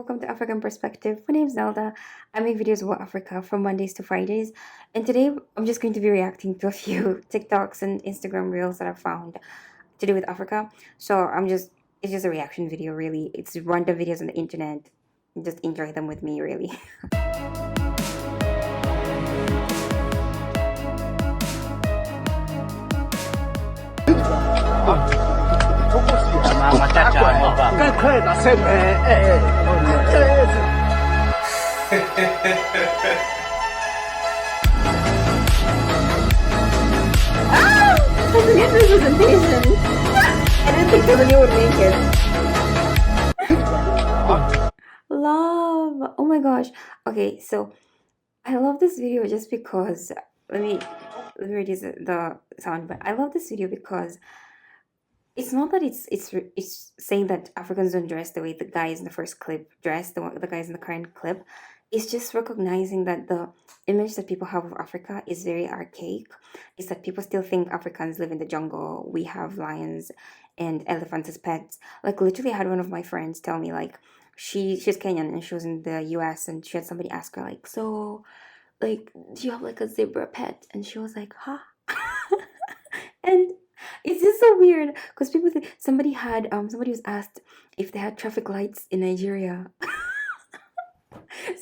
welcome to African Perspective. My name is Zelda. I make videos about Africa from Mondays to Fridays, and today I'm just going to be reacting to a few TikToks and Instagram reels that I found to do with Africa. It's just a reaction video, really. It's random videos on the internet. Just enjoy them with me, really. That's an representation. I didn't think Tanzania would make it. Love. Oh my gosh. Okay, so I love this video just because let me reduce the sound, but I love this video because it's not that it's saying that Africans don't dress the way the guys in the first clip dress, the guys in the current clip. It's just recognizing that the image that people have of Africa is very archaic. It's that people still think Africans live in the jungle. We have lions and elephants as pets. Like literally, I had one of my friends tell me like she's Kenyan and she was in the U.S. and she had somebody ask her like, so like, do you have like a zebra pet? And she was like, huh? And it's just so weird because people think somebody was asked if they had traffic lights in Nigeria.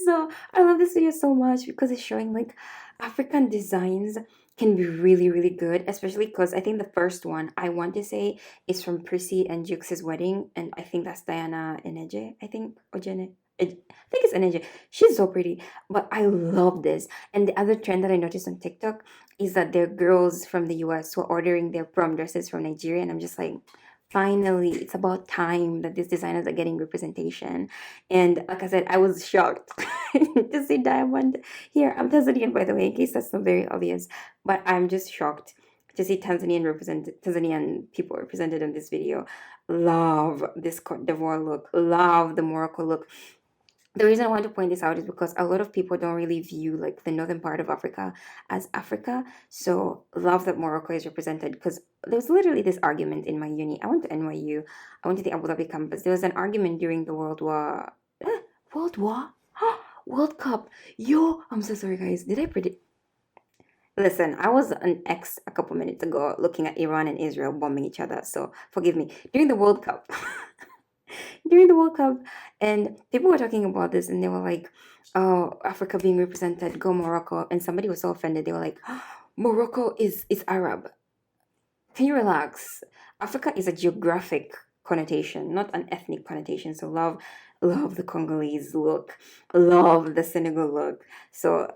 So I love this video so much because it's showing like African designs can be really really good, especially because I think the first one I want to say is from Prissy and Jukes' wedding, and I think that's Diana Eneje. I think Ojene. I think it's Eneje. She's so pretty, but I love this. And the other trend that I noticed on TikTok is that there are girls from the US who are ordering their prom dresses from Nigeria, and I'm just like, finally, it's about time that these designers are getting representation. And like I said, I was shocked to see Diamond here. I'm Tanzanian, by the way, in case that's not very obvious, but I'm just shocked to see Tanzanian people represented in this video. Love this Cote d'Ivoire look, love the Morocco look. The reason I want to point this out is because a lot of people don't really view like the northern part of Africa as Africa. So love that Morocco is represented because there was literally this argument in my uni. I went to NYU. I went to the Abu Dhabi campus. There was an argument during the World War? World Cup. Yo, I'm so sorry guys. Did I predict? Listen, I was an ex a couple minutes ago looking at Iran and Israel bombing each other. So forgive me. During the World Cup. During the World Cup, and people were talking about this, and they were like, "Oh, Africa being represented, go Morocco." And somebody was so offended. They were like, "Morocco is Arab." Can you relax? Africa is a geographic connotation, not an ethnic connotation. So love the Congolese look, love the Senegal look. So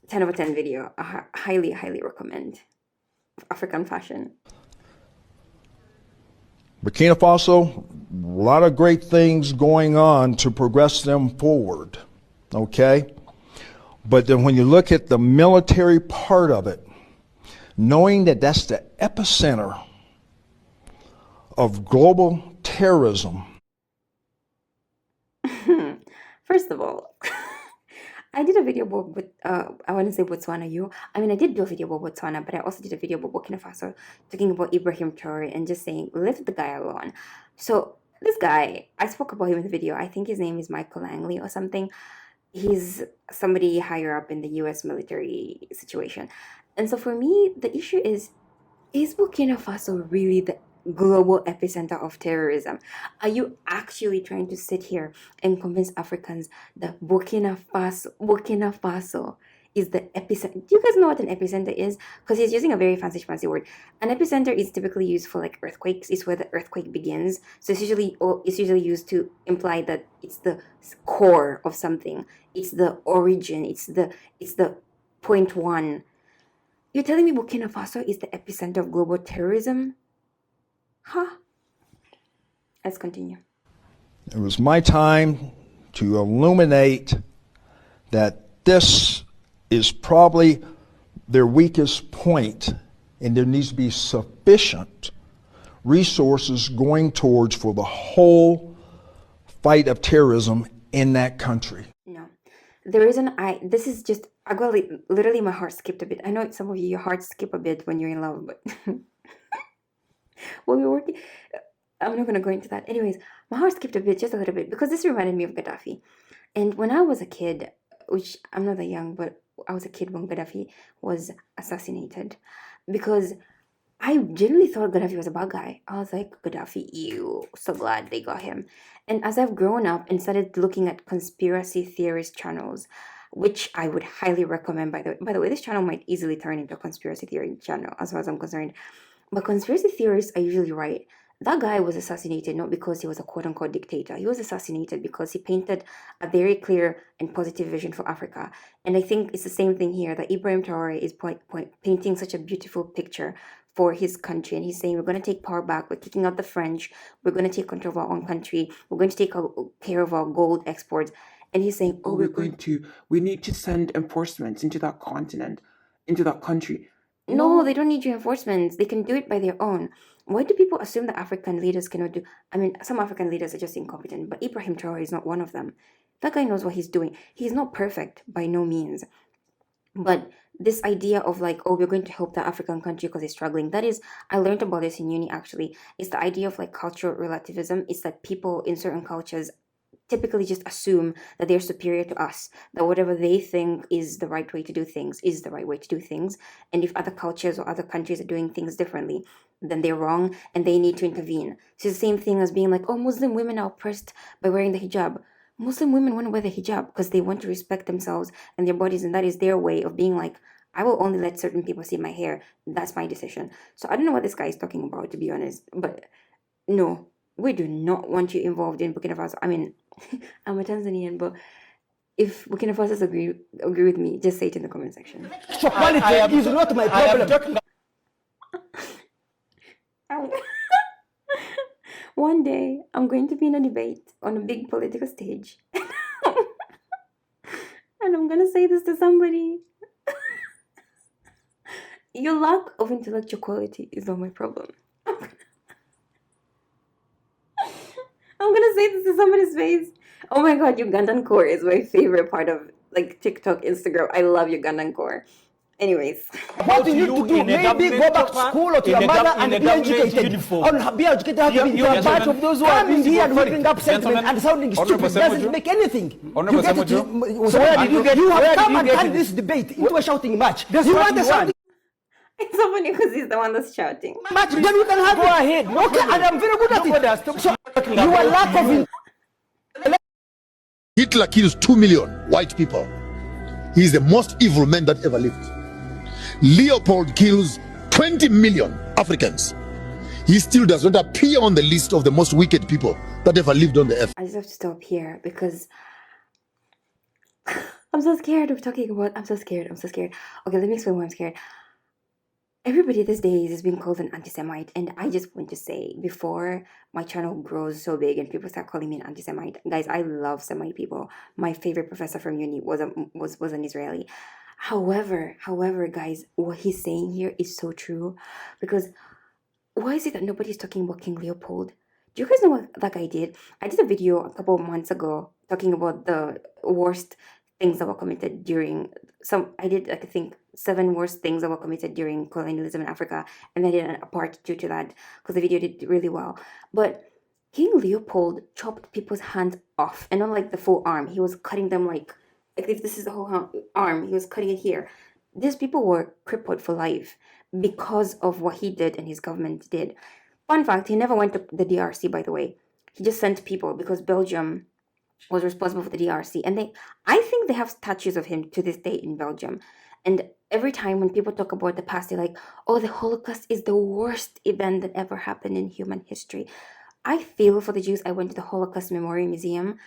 10 over 10 video. I highly recommend African fashion. Burkina Faso, a lot of great things going on to progress them forward, okay? But then when you look at the military part of it, knowing that that's the epicenter of global terrorism. First of all, I did a video about, I want to say Botswana. I did do a video about Botswana, but I also did a video about Burkina Faso, talking about Ibrahim Traore and just saying, leave the guy alone. So this guy, I spoke about him in the video. I think his name is Michael Langley or something. He's somebody higher up in the US military situation. And so for me, the issue is Burkina Faso really the global epicenter of terrorism? Are you actually trying to sit here and convince Africans that Burkina Faso is the epicenter? Do you guys know what an epicenter is? Because he's using a very fancy word. An epicenter is typically used for like earthquakes. It's where the earthquake begins. So it's usually used to imply that it's the core of something. It's the origin. It's the point one. You're telling me Burkina Faso is the epicenter of global terrorism? Huh? Let's continue. It was my time to illuminate that this is probably their weakest point, and there needs to be sufficient resources going towards for the whole fight of terrorism in that country. No. The reason this is just, literally my heart skipped a bit. I know some of you, your hearts skip a bit when you're in love, but when we're working, I'm not gonna go into that. Anyways, my heart skipped a bit, just a little bit, because this reminded me of Gaddafi. And when I was a kid, which I'm not that young, but I was a kid when Gaddafi was assassinated, because I genuinely thought Gaddafi was a bad guy. I was like, Gaddafi, ew, so glad they got him. And as I've grown up and started looking at conspiracy theorist channels, which I would highly recommend, by the way, this channel might easily turn into a conspiracy theory channel as far as I'm concerned. But conspiracy theorists are usually right. That guy was assassinated not because he was a quote unquote dictator. He was assassinated because he painted a very clear and positive vision for Africa. And I think it's the same thing here that Ibrahim Traore is painting such a beautiful picture for his country. And he's saying, we're going to take power back. We're kicking out the French. We're going to take control of our own country. We're going to take care of our gold exports. And he's saying, oh, we need to send enforcements into that continent, into that country. no, they don't need your enforcements. They can do it by their own. Why do people assume that African leaders cannot do? I mean, some African leaders are just incompetent, but Ibrahim Traore is not one of them. That guy knows what he's doing. He's not perfect by no means. But this idea of like, oh, we're going to help the African country because it's struggling, that is, I learned about this in uni actually. It's the idea of like cultural relativism. It's that people in certain cultures typically just assume that they're superior to us, that whatever they think is the right way to do things is the right way to do things. And if other cultures or other countries are doing things differently, then they're wrong and they need to intervene. So it's the same thing as being like, oh, Muslim women are oppressed by wearing the hijab. Muslim women want to wear the hijab because they want to respect themselves and their bodies, and that is their way of being like, I will only let certain people see my hair. That's my decision. So I don't know what this guy is talking about, to be honest. But no, we do not want you involved in Burkina Faso. I mean, I'm a Tanzanian, but if Burkina Faso agree with me, just say it in the comment section. So quality is not my problem. One day, I'm going to be in a debate on a big political stage. And I'm going to say this to somebody. Your lack of intellectual quality is not my problem. I'm gonna say this to somebody's face. Oh my god, Ugandan core is my favorite part of like TikTok, Instagram. I love Ugandan core. Anyways, What you need to do, maybe go back to school or to your mother and be educated. On be educated, have to be part of those who are coming here and whipping up sentiment and sounding stupid doesn't make anything. You get it? So where did you get? You have come and turned this debate into a shouting match. You want the shouting it's so funny because he's the one that's shouting. match? Then you can have. Go ahead. Okay, and I'm very good at it. So your lack of Hitler kills 2 million white people. He is the most evil man that ever lived. Leopold kills 20 million Africans. He still does not appear on the list of the most wicked people that ever lived on the earth. I just have to stop here because I'm so scared of talking about. I'm so scared. Okay, let me explain why I'm scared. Everybody these days is being called an anti-Semite, and I just want to say, before my channel grows so big and people start calling me an anti-Semite, guys, I love Semite people. My favorite professor from uni was an Israeli. However, guys, what he's saying here is so true, because why is it that nobody's talking about King Leopold? Do you guys know what that guy did? I did a video a couple of months ago talking about the worst things that were committed during I did like I think 7 worst things that were committed during colonialism in Africa, and I did a part 2 to that because the video did really well. But King Leopold chopped people's hands off, and not like the full arm. He was cutting them like if this is the whole arm, he was cutting it here. These people were crippled for life because of what he did and his government did. Fun fact, he never went to the DRC, by the way. He just sent people because Belgium was responsible for the DRC, and I think they have statues of him to this day in Belgium. And every time when people talk about the past, they're like, oh, the Holocaust is the worst event that ever happened in human history. I feel for the Jews. I went to the Holocaust Memorial Museum,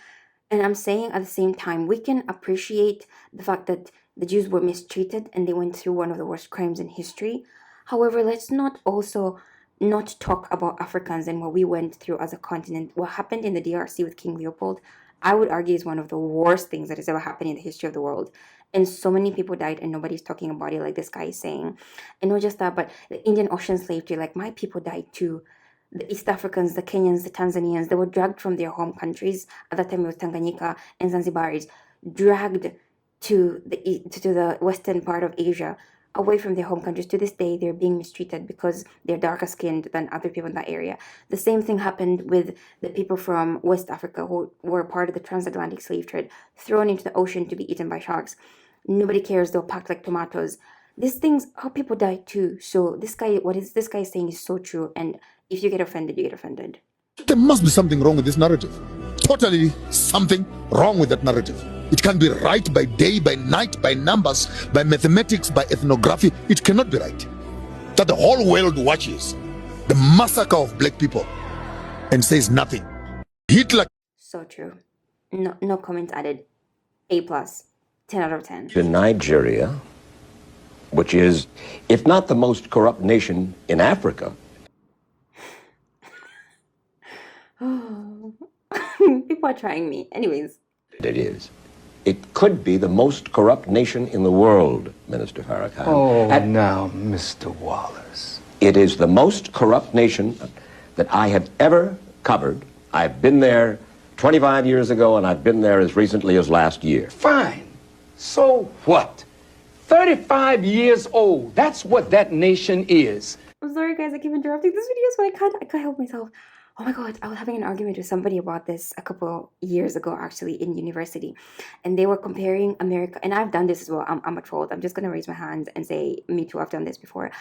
and I'm saying at the same time, we can appreciate the fact that the Jews were mistreated and they went through one of the worst crimes in history. However, let's not also not talk about Africans and what we went through as a continent. What happened in the DRC with King Leopold, I would argue, is one of the worst things that has ever happened in the history of the world. And so many people died and nobody's talking about it like this guy is saying. And not just that, but the Indian Ocean slavery, like my people died too. The East Africans, the Kenyans, the Tanzanians, they were dragged from their home countries. At that time it was Tanganyika and Zanzibaris, dragged to the western part of Asia away from their home countries. To this day, they're being mistreated because they're darker skinned than other people in that area. The same thing happened with the people from West Africa who were part of the transatlantic slave trade, thrown into the ocean to be eaten by sharks. Nobody cares. They're packed like tomatoes. These things, how people die too. So this guy saying is so true. And if you get offended, you get offended. There must be something wrong with this narrative. Totally something wrong with that narrative. It can be right by day, by night, by numbers, by mathematics, by ethnography. It cannot be right that the whole world watches the massacre of black people and says nothing. Hitler. So true. No comments added. A+. 10 out of 10. In Nigeria, which is, if not the most corrupt nation in Africa. People are trying me. Anyways. It is. It could be the most corrupt nation in the world, Minister Farrakhan. Oh, now, Mr. Wallace. It is the most corrupt nation that I have ever covered. I've been there 25 years ago, and I've been there as recently as last year. Fine. So what? 35 years old. That's what that nation is. I'm sorry, guys. I keep interrupting this video, so I can't help myself. Oh my god, I was having an argument with somebody about this a couple years ago, actually, in university. And they were comparing America, and I've done this as well. I'm a troll. I'm just going to raise my hand and say, me too, I've done this before.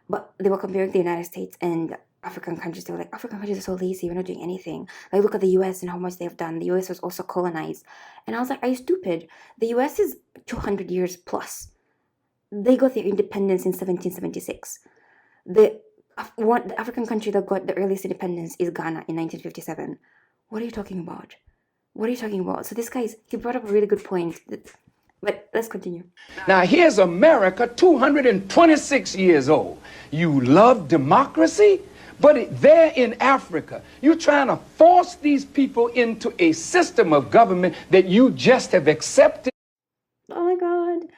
But they were comparing the United States and African countries. They were like, African countries are so lazy, we're not doing anything. Like, look at the US and how much they've done. The US was also colonized. And I was like, are you stupid? The US is 200 years plus. They got their independence in 1776. The African country that got the earliest independence is Ghana in 1957. What are you talking about? What are you talking about? So this he brought up a really good point. But let's continue. Now, here's America, 226 years old. You love democracy, but there in Africa, you're trying to force these people into a system of government that you just have accepted. Oh my god.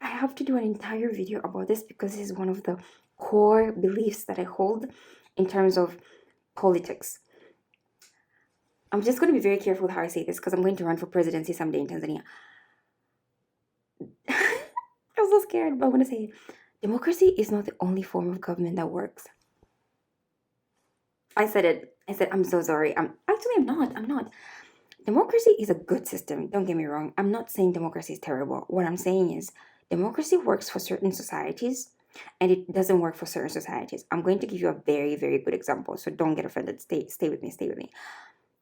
I have to do an entire video about this because this is one of the core beliefs that I hold in terms of politics. I'm just going to be very careful with how I say this because I'm going to run for presidency someday in Tanzania. I'm so scared, but I'm going to say democracy is not the only form of government that works. I said it. I said, I'm so sorry. I'm not. Democracy is a good system. Don't get me wrong. I'm not saying democracy is terrible. What I'm saying is democracy works for certain societies and it doesn't work for certain societies. I'm going to give you a very, very good example. So don't get offended. Stay with me.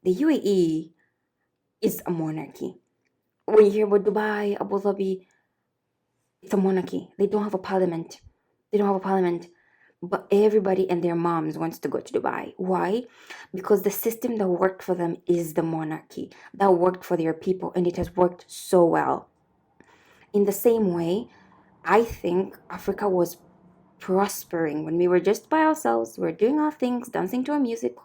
The UAE is a monarchy. When you hear about Dubai, Abu Dhabi, it's a monarchy. They don't have a parliament. But everybody and their moms wants to go to Dubai. Why? Because the system that worked for them is the monarchy. That worked for their people and it has worked so well. In the same way, I think Africa was prospering when we were just by ourselves. We were doing our things, dancing to our music,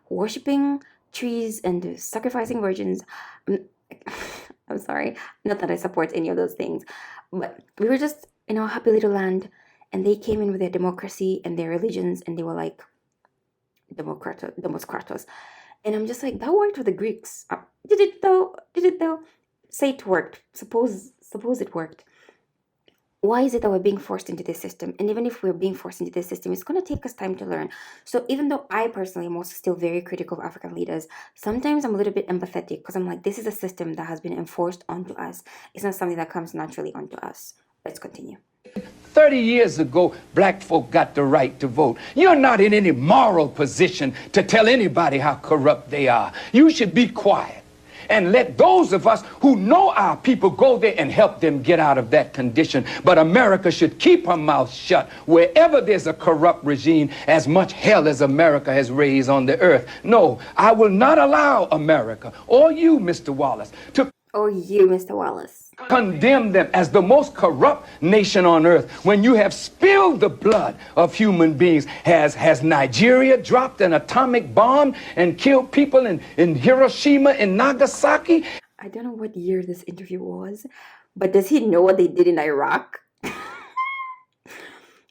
worshipping trees and sacrificing virgins. I'm sorry, not that I support any of those things, but we were just in our happy little land, and they came in with their democracy and their religions, and they were like, Demoskratos. And I'm just like, that worked for the Greeks. Did it though? Say it worked. Suppose it worked. Why is it that we're being forced into this system? And even if we're being forced into this system, it's going to take us time to learn. So even though I personally am also still very critical of African leaders, sometimes I'm a little bit empathetic because I'm like, this is a system that has been enforced onto us. It's not something that comes naturally onto us. Let's continue. 30 years ago, black folk got the right to vote. You're not in any moral position to tell anybody how corrupt they are. You should be quiet and let those of us who know our people go there and help them get out of that condition. But America should keep her mouth shut wherever there's a corrupt regime, as much hell as America has raised on the earth. No, I will not allow America or you, Mr. Wallace, to condemn them as the most corrupt nation on earth when you have spilled the blood of human beings. Has Nigeria dropped an atomic bomb and killed people in Hiroshima and Nagasaki? I don't know what year this interview was, but does he know what they did in Iraq?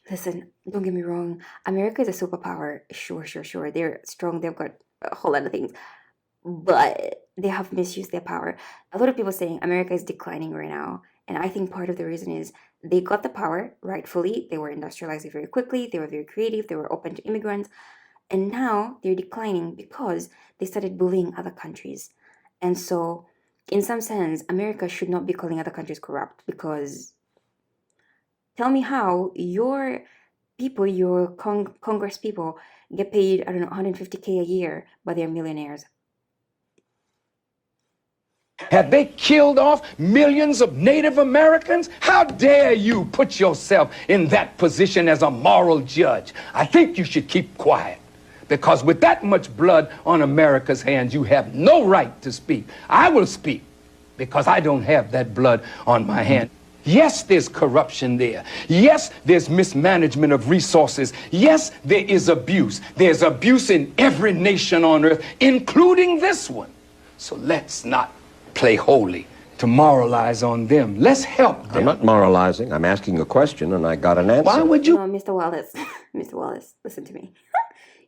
Listen, don't get me wrong. America is a superpower. Sure. They're strong. They've got a whole lot of things. But they have misused their power. A lot of people saying America is declining right now. And I think part of the reason is they got the power rightfully. They were industrializing very quickly. They were very creative. They were open to immigrants. And now they're declining because they started bullying other countries. And so, in some sense, America should not be calling other countries corrupt, because tell me how your people, your Congress people, get paid, I don't know, $150K a year, but they're millionaires. Have they killed off millions of Native Americans? How dare you put yourself in that position as a moral judge? I think you should keep quiet, because with that much blood on America's hands, you have no right to speak. I will speak because I don't have that blood on my hand. Yes, there's corruption there. Yes, there's mismanagement of resources. Yes, there is abuse. There's abuse in every nation on earth, including this one. So let's not play holy to moralize on them. Let's help them. I'm not moralizing. I'm asking a question, and I got an answer. Why would you? No, Mr. Wallace, Mr. Wallace, listen to me.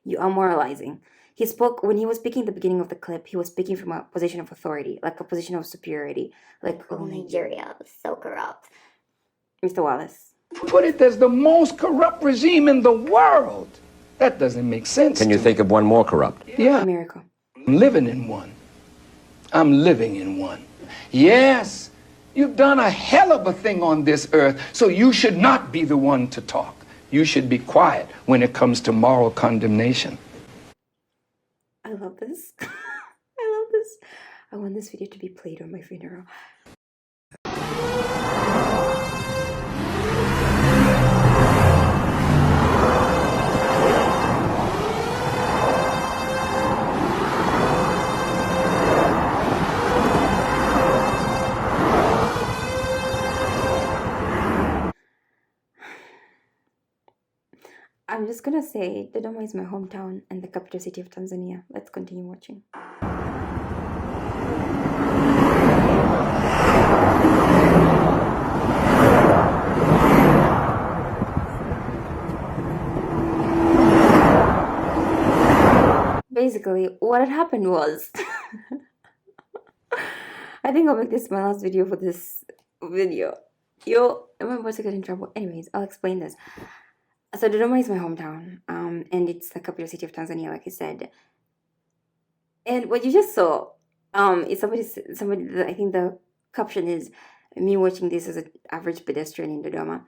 You are moralizing. He spoke, when he was speaking at the beginning of the clip, he was speaking from a position of authority, like a position of superiority. Like, Oh, Nigeria was so corrupt. Mr. Wallace. Put it as the most corrupt regime in the world. That doesn't make sense. Can you to think of one more corrupt? me. Yeah, America. I'm living in one. I'm living in one. Yes, you've done a hell of a thing on this earth, so you should not be the one to talk. You should be quiet when it comes to moral condemnation. I love this. I love this. I want this video to be played on my funeral. I'm just gonna say Dodoma is my hometown and the capital city of Tanzania. Let's continue watching. Basically, what had happened was I think I'll make this my last video for this video. I'm about to get in trouble. Anyways, I'll explain this. So Dodoma is my hometown, and it's the capital city of Tanzania, like I said. And what you just saw, is somebody. I think the caption is me watching this as an average pedestrian in Dodoma.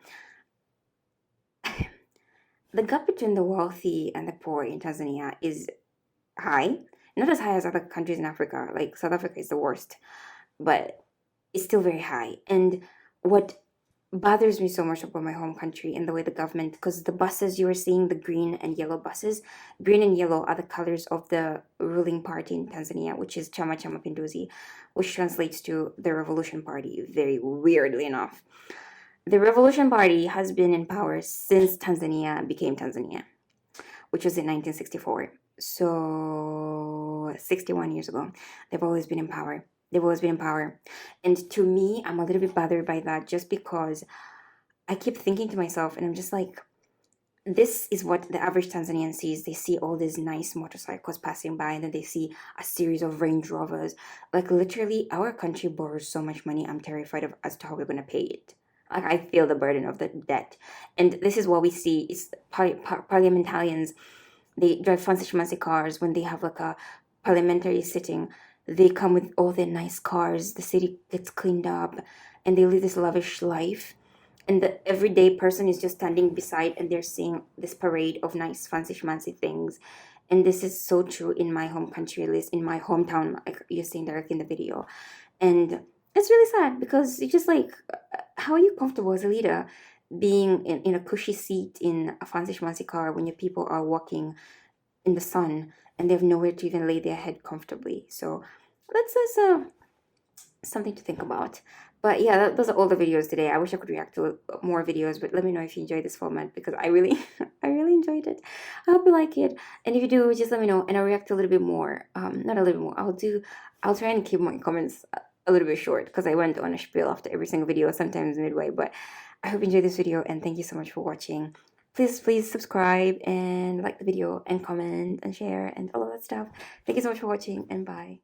The gap between the wealthy and the poor in Tanzania is high, not as high as other countries in Africa. Like South Africa is the worst, but it's still very high. And what bothers me so much about my home country and the way the government, because the buses you are seeing, the green and yellow buses, green and yellow are the colors of the ruling party in Tanzania, which is Chama cha Mapinduzi, which translates to the Revolution Party, very weirdly enough. The Revolution Party has been in power since Tanzania became Tanzania, which was in 1964. So 61 years ago. They've always been in power. And to me, I'm a little bit bothered by that, just because I keep thinking to myself, and I'm just like, this is what the average Tanzanian sees. They see all these nice motorcycles passing by, and then they see a series of Range Rovers. Like, literally, our country borrows so much money, I'm terrified of as to how we're going to pay it. Like, I feel the burden of the debt. And this is what we see is parliamentarians. They drive fancy schmancy cars when they have like a parliamentary sitting. They come with all their nice cars. The city gets cleaned up, and they live this lavish life. And the everyday person is just standing beside, and they're seeing this parade of nice fancy schmancy things. And this is so true in my home country, at least in my hometown, like you're seeing directly in the video. And it's really sad, because you're just like, how are you comfortable as a leader being in a cushy seat in a fancy schmancy car when your people are walking in the sun and they have nowhere to even lay their head comfortably? So that's something to think about. But yeah, those are all the videos today. I wish I could react to more videos, but let me know if you enjoyed this format, because I really enjoyed it. I hope you like it, and if you do, just let me know and I'll react a little bit more. Not a little bit more. I'll try and keep my comments a little bit short, because I went on a spiel after every single video, sometimes midway. But I hope you enjoyed this video, and thank you so much for watching. Please subscribe and like the video and comment and share and all of that stuff. Thank you so much for watching, and bye.